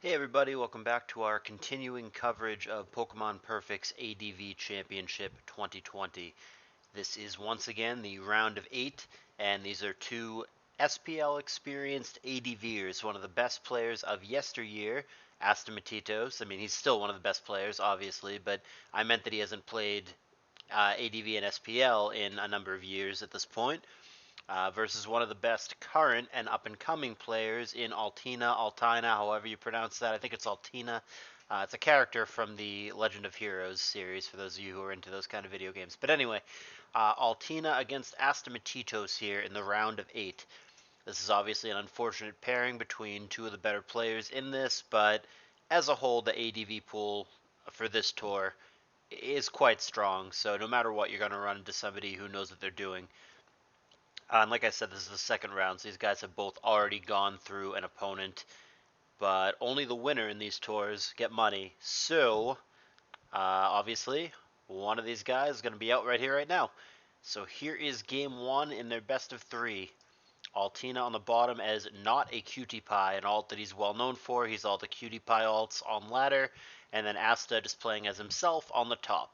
Hey everybody, welcome back to our continuing coverage of Pokemon Perfect's ADV Championship 2020. This is once again the round of 8, and these are two SPL experienced ADVers, one of the best players of yesteryear, Astamatitos. I mean, he's still one of the best players, obviously, but I meant that he hasn't played ADV and SPL in a number of years at this point. Versus one of the best current and up-and-coming players in Altina, however you pronounce that. I think it's Altina. It's a character from the Legend of Heroes series, for those of you who are into those kind of video games. But anyway, Altina against Astamatitos here in the round of 8. This is obviously an unfortunate pairing between two of the better players in this, but as a whole, the ADV pool for this tour is quite strong. So no matter what, you're going to run into somebody who knows what they're doing. And like I said, this is the second round, so these guys have both already gone through an opponent, but only the winner in these tours get money. So, obviously, one of these guys is going to be out right here, right now. So here is game one in their best of 3. Altina on the bottom as not a cutie pie, an alt that he's well known for. He's all the cutie pie alts on ladder, and then Asta just playing as himself on the top.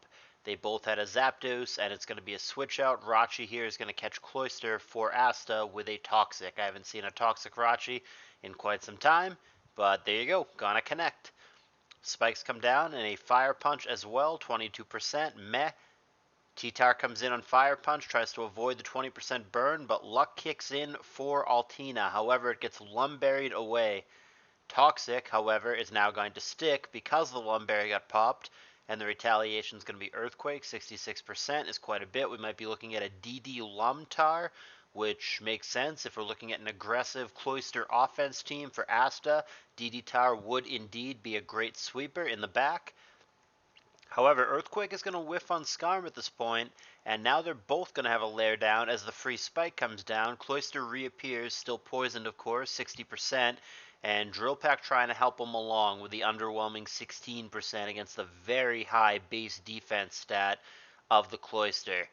They both had a Zapdos, and it's going to be a switch out. Rachi here is going to catch Cloyster for Asta with a Toxic. I haven't seen a Toxic Rachi in quite some time, but there you go. Gonna connect. Spikes come down, and a Fire Punch as well, 22%. Meh. T-Tar comes in on Fire Punch, tries to avoid the 20% burn, but luck kicks in for Altina. However, it gets Lumberied away. Toxic, however, is now going to stick because the Lumberry got popped, and the retaliation is going to be Earthquake. 66% is quite a bit. We might be looking at a DD Lumtar, which makes sense if we're looking at an aggressive Cloyster offense team for Asta. DD Tar would indeed be a great sweeper in the back. However, Earthquake is going to whiff on Skarm at this point, and now they're both going to have a lair down as the free spike comes down. Cloyster reappears, still poisoned of course, 60%, and Drill Pack trying to help him along with the underwhelming 16% against the very high base defense stat of the Cloyster.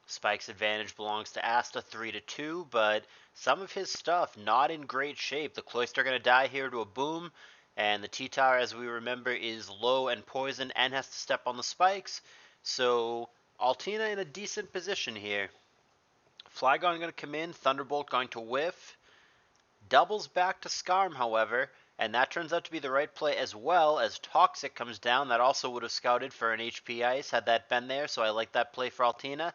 Spike's advantage belongs to Asta 3-2, but some of his stuff not in great shape. The Cloyster going to die here to a boom, and the T-Tar, as we remember, is low and poisoned and has to step on the spikes. So Altina in a decent position here. Flygon going to come in, Thunderbolt going to whiff. Doubles back to Skarm, however, and that turns out to be the right play as well as Toxic comes down. That also would have scouted for an HP Ice had that been there, so I like that play for Altina.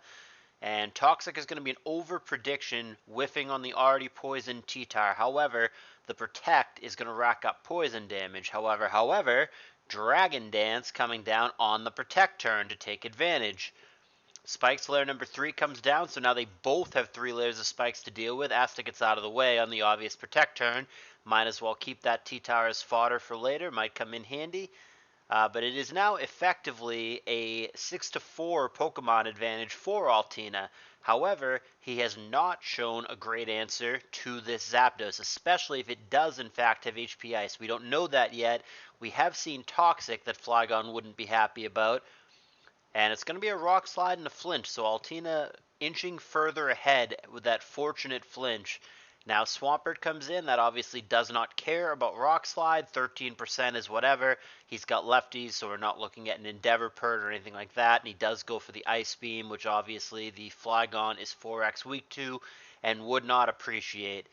And Toxic is going to be an over prediction, whiffing on the already poisoned T-Tar. However, the Protect is going to rack up poison damage. However, Dragon Dance coming down on the Protect turn to take advantage. Spike's layer number 3 comes down, so now they both have 3 layers of spikes to deal with. Asta gets out of the way on the obvious Protect turn. Might as well keep that T-Tar as fodder for later. Might come in handy. But it is now effectively a 6-4 Pokemon advantage for Altina. However, he has not shown a great answer to this Zapdos, especially if it does in fact have HP Ice. We don't know that yet. We have seen Toxic that Flygon wouldn't be happy about. And it's going to be a Rock Slide and a Flinch, so Altina inching further ahead with that fortunate flinch. Now Swampert comes in, that obviously does not care about Rock Slide, 13% is whatever. He's got lefties, so we're not looking at an Endeavor Pert or anything like that, and he does go for the Ice Beam, which obviously the Flygon is 4x weak to and would not appreciate.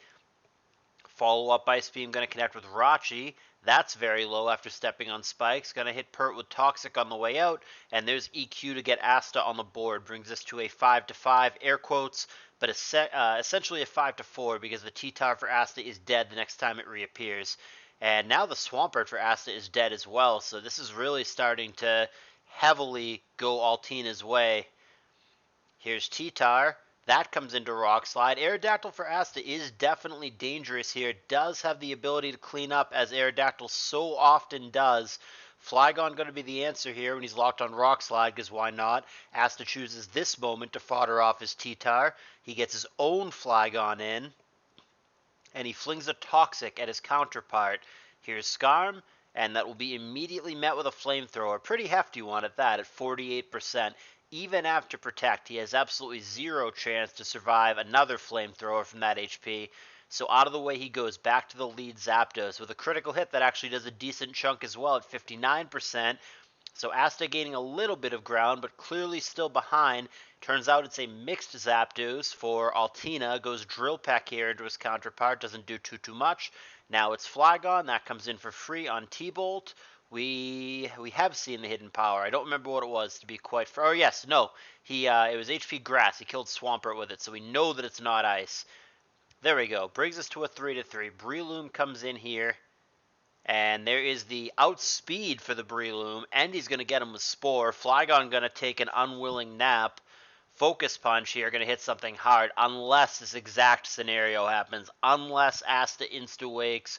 Follow-up Ice Beam going to connect with Rachi. That's very low after stepping on spikes. Going to hit Pert with Toxic on the way out. And there's EQ to get Asta on the board. Brings us to a 5-5, air quotes, but essentially a 5-4 because the T-Tar for Asta is dead the next time it reappears. And now the Swampert for Asta is dead as well. So this is really starting to heavily go Altina's way. Here's T-Tar. That comes into Rock Slide. Aerodactyl for Asta is definitely dangerous here. Does have the ability to clean up, as Aerodactyl so often does. Flygon going to be the answer here when he's locked on Rock Slide, because why not? Asta chooses this moment to fodder off his T-Tar. He gets his own Flygon in, and he flings a Toxic at his counterpart. Here's Skarm, and that will be immediately met with a Flamethrower. Pretty hefty one at that, at 48%. Even after Protect, he has absolutely zero chance to survive another Flamethrower from that HP. So out of the way he goes, back to the lead Zapdos with a critical hit that actually does a decent chunk as well at 59%. So Asta gaining a little bit of ground, but clearly still behind. Turns out it's a mixed Zapdos for Altina. Goes Drill Peck here into his counterpart. Doesn't do too much. Now it's Flygon. That comes in for free on T-Bolt. We have seen the hidden power. I don't remember what it was to be quite. Oh yes, no. It was HP Grass. He killed Swampert with it, so we know that it's not Ice. There we go. Brings us to a 3-3. Breloom comes in here. And there is the outspeed for the Breloom, and he's going to get him with Spore. Flygon going to take an unwilling nap. Focus Punch here, going to hit something hard, unless this exact scenario happens. Unless Asta insta-wakes,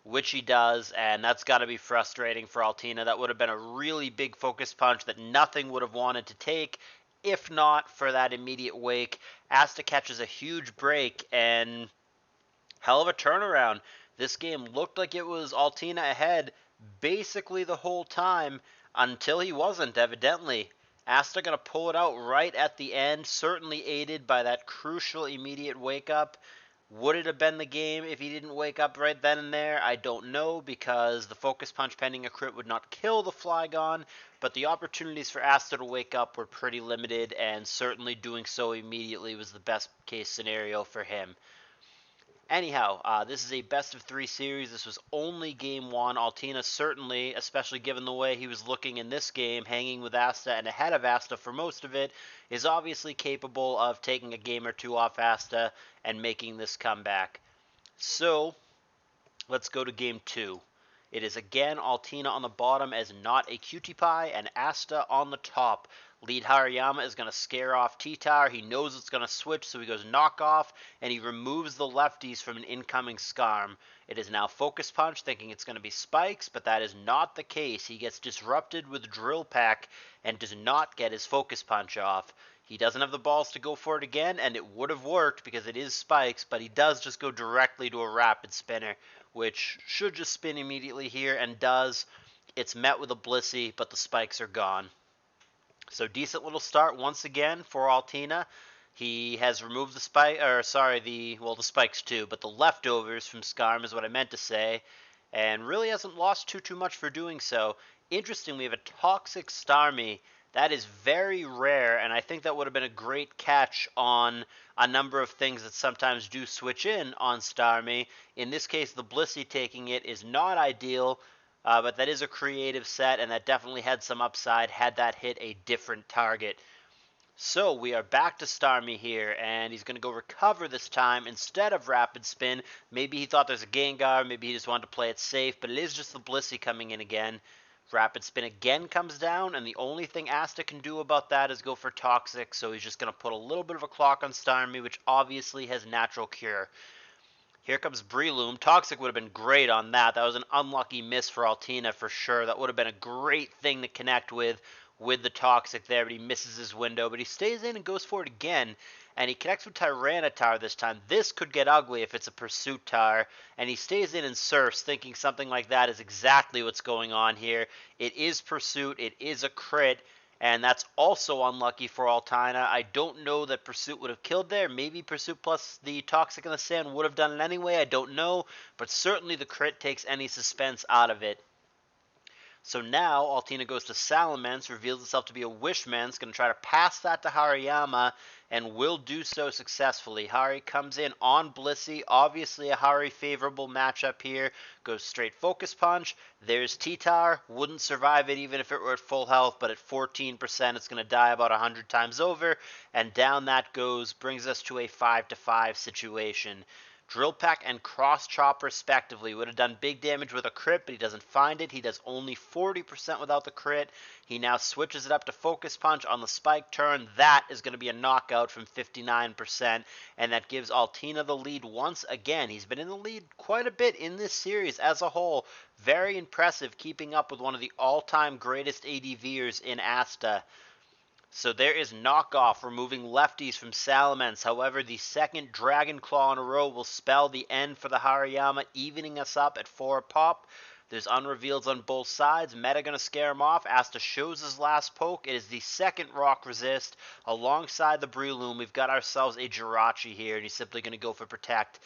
which he does, and that's got to be frustrating for Altina. That would have been a really big Focus Punch that nothing would have wanted to take, if not for that immediate wake. Asta catches a huge break, and hell of a turnaround. This game looked like it was Altina ahead basically the whole time until he wasn't, evidently. Asta going to pull it out right at the end, certainly aided by that crucial immediate wake up. Would it have been the game if he didn't wake up right then and there? I don't know, because the Focus Punch pending a crit would not kill the Flygon, but the opportunities for Asta to wake up were pretty limited, and certainly doing so immediately was the best case scenario for him. Anyhow, this is a best-of-3 series. This was only Game 1. Altina certainly, especially given the way he was looking in this game, hanging with Asta and ahead of Asta for most of it, is obviously capable of taking a game or two off Asta and making this comeback. So, let's go to Game 2. It is again Altina on the bottom as not a cutie pie, and Asta on the top. Lead Hariyama is going to scare off T-Tower. He knows it's going to switch, so he goes knockoff, and he removes the lefties from an incoming Scarm. It is now Focus Punch, thinking it's going to be Spikes, but that is not the case. He gets disrupted with Drill Peck and does not get his Focus Punch off. He doesn't have the balls to go for it again, and it would have worked because it is Spikes, but he does just go directly to a Rapid Spinner, which should just spin immediately here, and does. It's met with a Blissey, but the Spikes are gone. So decent little start once again for Altina. He has removed the the spikes too, but the leftovers from Scarm is what I meant to say, and really hasn't lost too much for doing so. Interesting, we have a Toxic Starmie. That is very rare, and I think that would have been a great catch on a number of things that sometimes do switch in on Starmie. In this case, the Blissey taking it is not ideal, but that is a creative set, and that definitely had some upside had that hit a different target. So we are back to Starmie here, and he's going to go recover this time instead of Rapid Spin. Maybe he thought there's a Gengar, maybe he just wanted to play it safe, but it is just the Blissey coming in again. Rapid Spin again comes down, and the only thing Asta can do about that is go for Toxic, so he's just going to put a little bit of a clock on Starmie, which obviously has Natural Cure. Here comes Breloom. Toxic would have been great on that. That was an unlucky miss for Altina for sure. That would have been a great thing to connect with the Toxic there, but he misses his window. But he stays in and goes for it again, and he connects with Tyranitar this time. This could get ugly if it's a Pursuit Tar, and he stays in and surfs, thinking something like that is exactly what's going on here. It is Pursuit. It is a crit. And that's also unlucky for Altina. I don't know that Pursuit would have killed there. Maybe Pursuit plus the Toxic in the Sand would have done it anyway. I don't know. But certainly the crit takes any suspense out of it. So now Altina goes to Salamence, reveals itself to be a Wishman's, going to try to pass that to Hariyama, and will do so successfully. Hari comes in on Blissey, obviously a Hari favorable matchup here, goes straight Focus Punch. There's T-Tar, wouldn't survive it even if it were at full health, but at 14% it's going to die about 100 times over, and down that goes, brings us to a 5-5 situation. Drill Peck and Cross Chop respectively would have done big damage with a crit, but he doesn't find it. He does only 40% without the crit. He now switches it up to Focus Punch on the spike turn. That is going to be a knockout from 59%, and that gives Altina the lead once again. He's been in the lead quite a bit in this series as a whole. Very impressive, keeping up with one of the all-time greatest ADVers in Asta. So there is knockoff, removing lefties from Salamence. However, the second Dragon Claw in a row will spell the end for the Hariyama, evening us up at 4 pop. There's unreveals on both sides. Meta going to scare him off. Asta shows his last poke. It is the second Rock Resist. Alongside the Breloom, we've got ourselves a Jirachi here, and he's simply going to go for Protect.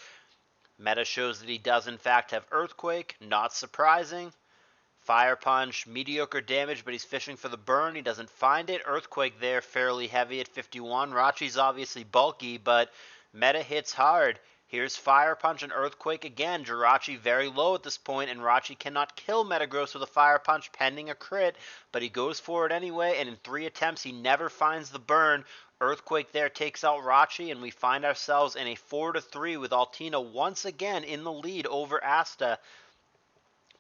Meta shows that he does in fact have Earthquake, not surprising. Fire Punch, mediocre damage, but he's fishing for the burn. He doesn't find it. Earthquake there, fairly heavy at 51. Rachi's obviously bulky, but Meta hits hard. Here's Fire Punch and Earthquake again. Jirachi very low at this point, and Rachi cannot kill Metagross with a Fire Punch pending a crit, but he goes for it anyway, and in 3 attempts he never finds the burn. Earthquake there takes out Rachi, and we find ourselves in a 4-3 with Altina once again in the lead over Asta.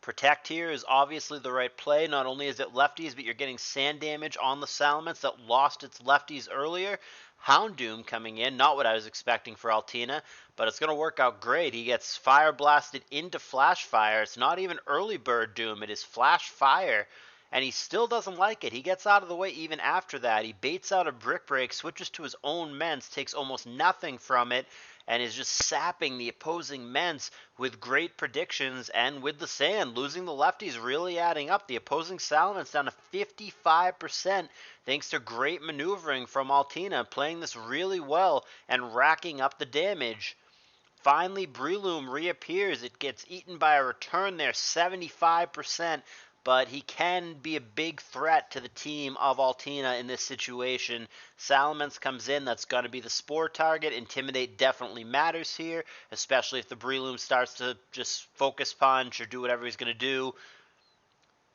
Protect here is obviously the right play. Not only is it lefties, but you're getting sand damage on the Salamence that lost its lefties earlier. Houndoom coming in, not what I was expecting for Altina, but it's going to work out great. He gets Fire Blasted into Flash Fire. It's not even Early Bird Doom, it is Flash Fire. And he still doesn't like it. He gets out of the way even after that. He baits out a Brick Break, switches to his own Mence, takes almost nothing from it, and is just sapping the opposing Mence with great predictions and with the sand. Losing the lefties really adding up. The opposing Salamence down to 55% thanks to great maneuvering from Altina, playing this really well and racking up the damage. Finally, Breloom reappears. It gets eaten by a return there, 75%. But he can be a big threat to the team of Altina in this situation. Salamence comes in, that's going to be the Spore target. Intimidate definitely matters here, especially if the Breloom starts to just focus punch or do whatever he's going to do.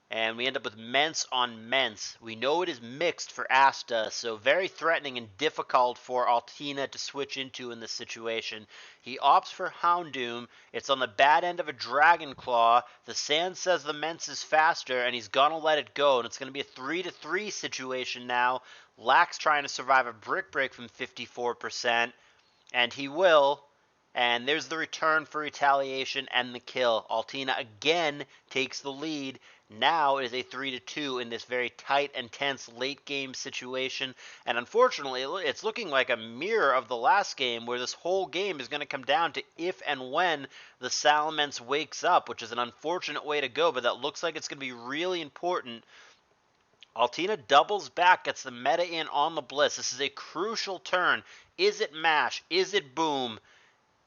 And we end up with Mence on Mence. We know it is mixed for Asta, so very threatening and difficult for Altina to switch into in this situation. He opts for Houndoom. It's on the bad end of a Dragon Claw. The sand says the Mence is faster, and he's going to let it go. And it's going to be a 3-3 situation now. Lax trying to survive a Brick Break from 54%, and he will. And there's the return for retaliation and the kill. Altina again takes the lead. Now it is a 3-2 in this very tight and tense late game situation. And unfortunately, it's looking like a mirror of the last game, where this whole game is going to come down to if and when the Salamence wakes up, which is an unfortunate way to go, but that looks like it's going to be really important. Altina doubles back, gets the meta in on the Bliss. This is a crucial turn. Is it mash? Is it boom?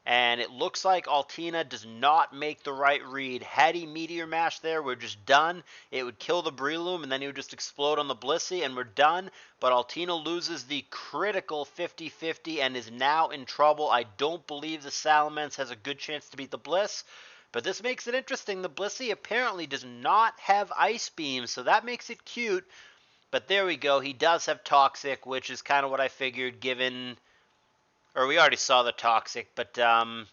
And it looks like Altina does not make the right read. Had he Meteor Mash there, we're just done. It would kill the Breloom, and then he would just explode on the Blissey, and we're done. But Altina loses the critical 50-50 and is now in trouble. I don't believe the Salamence has a good chance to beat the Bliss. But this makes it interesting. The Blissey apparently does not have Ice Beam, so that makes it cute. But there we go. He does have Toxic, which is kind of what I figured given... Or we already saw the Toxic, but yeah,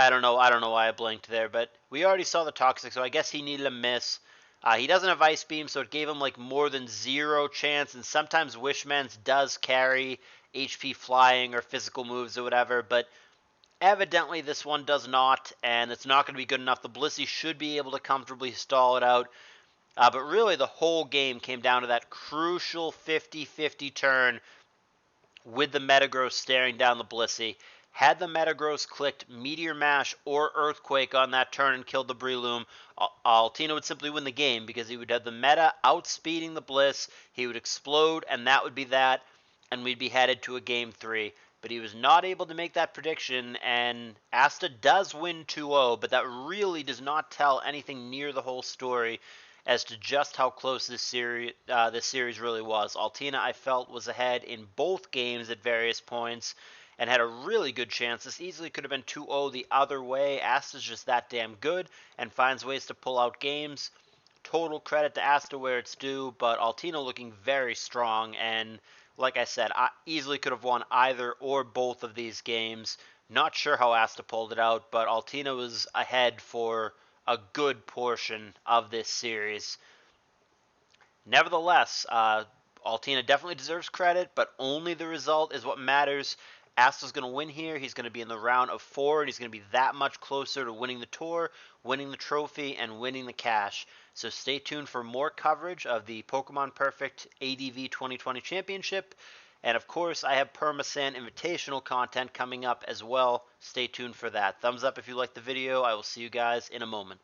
I don't know why I blinked there, but we already saw the Toxic, so I guess he needed a miss. He doesn't have Ice Beam, so it gave him like more than 0 chance, and sometimes Wishman's does carry HP flying or physical moves or whatever, but evidently this one does not, and it's not going to be good enough. The Blissey should be able to comfortably stall it out. But really the whole game came down to that crucial 50-50 turn with the Metagross staring down the Blissey. Had the Metagross clicked Meteor Mash or Earthquake on that turn and killed the Breloom, Altina would simply win the game because he would have the Meta outspeeding the Bliss, he would explode, and that would be that, and we'd be headed to a Game 3. But he was not able to make that prediction, and Asta does win 2-0, but that really does not tell anything near the whole story as to just how close this series really was. Altina, I felt, was ahead in both games at various points and had a really good chance. This easily could have been 2-0 the other way. Asta's just that damn good and finds ways to pull out games. Total credit to Asta where it's due, but Altina looking very strong, and like I said, I easily could have won either or both of these games. Not sure how Asta pulled it out, but Altina was ahead for a good portion of this series. Nevertheless, Altina definitely deserves credit, but only the result is what matters. Asta's going to win here. He's going to be in the round of 4, and he's going to be that much closer to winning the tour, winning the trophy, and winning the cash. So stay tuned for more coverage of the Pokemon Perfect ADV 2020 Championship. And of course, I have Permasand Invitational content coming up as well. Stay tuned for that. Thumbs up if you liked the video. I will see you guys in a moment.